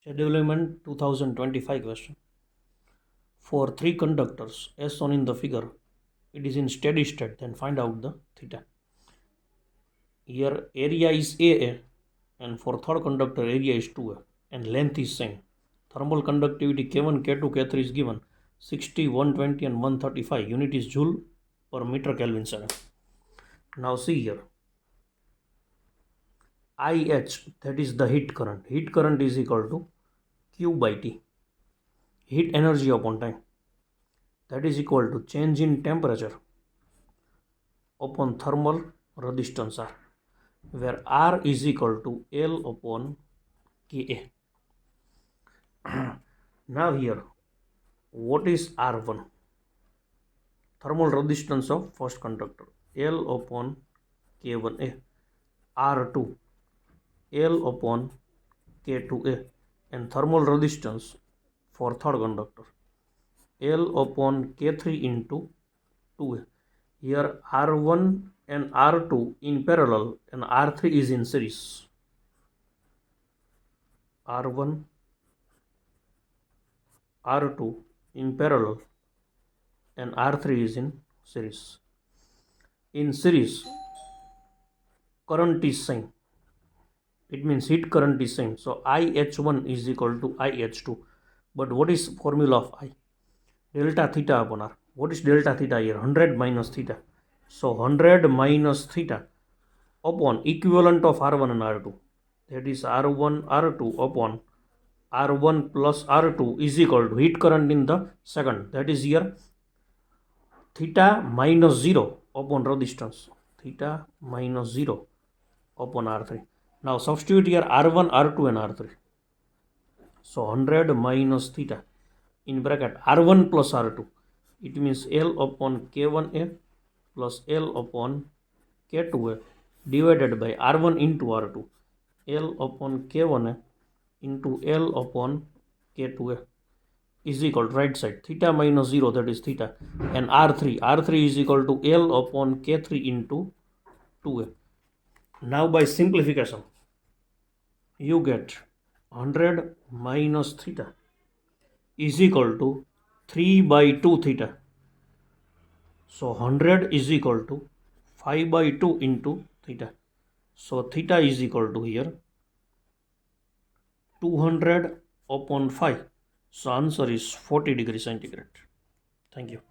Schedule element 2025 question. For three conductors as shown in the figure, it is in steady state, then find out the theta. Here area is AA and for third conductor area is 2A and length is same. Thermal conductivity K1, K2, K3 is given 60, 120 and 135. Unit is joule per meter Kelvin second. Now see here. IH, that is the heat current. Heat current is equal to Q by T. Heat energy upon time. That is equal to change in temperature upon thermal resistance R, where R is equal to L upon Ka. Now here, what is R1? Thermal resistance of first conductor, L upon K1A. R2, L upon K2A. And thermal resistance for third conductor, L upon K3 into 2A. Here R1 and R2 in parallel and R3 is in series. R1, R2 in parallel and R3 is in series. In series, current is same. It means heat current is same. So IH1 is equal to IH2. But what is formula of I? Delta theta upon R. What is delta theta here? 100 minus theta. So 100 minus theta upon equivalent of R1 and R2. That is R1, R2 upon R1 plus R2 is equal to heat current in the second. That is here theta minus 0 upon resistance. Theta minus 0 upon R3. Now substitute here R1, R2 and R3. So 100 minus theta in bracket R1 plus R2. It means L upon K1A plus L upon K2A divided by R1 into R2. L upon K1A into L upon K2A is equal to right side theta minus 0, that is theta, and R3 is equal to L upon K3 into 2A. Now by simplification you get 100 minus theta is equal to 3 by 2 theta. So 100 is equal to 5 by 2 into theta. So theta is equal to here 200 upon 5. So answer is 40 degrees centigrade. Thank you.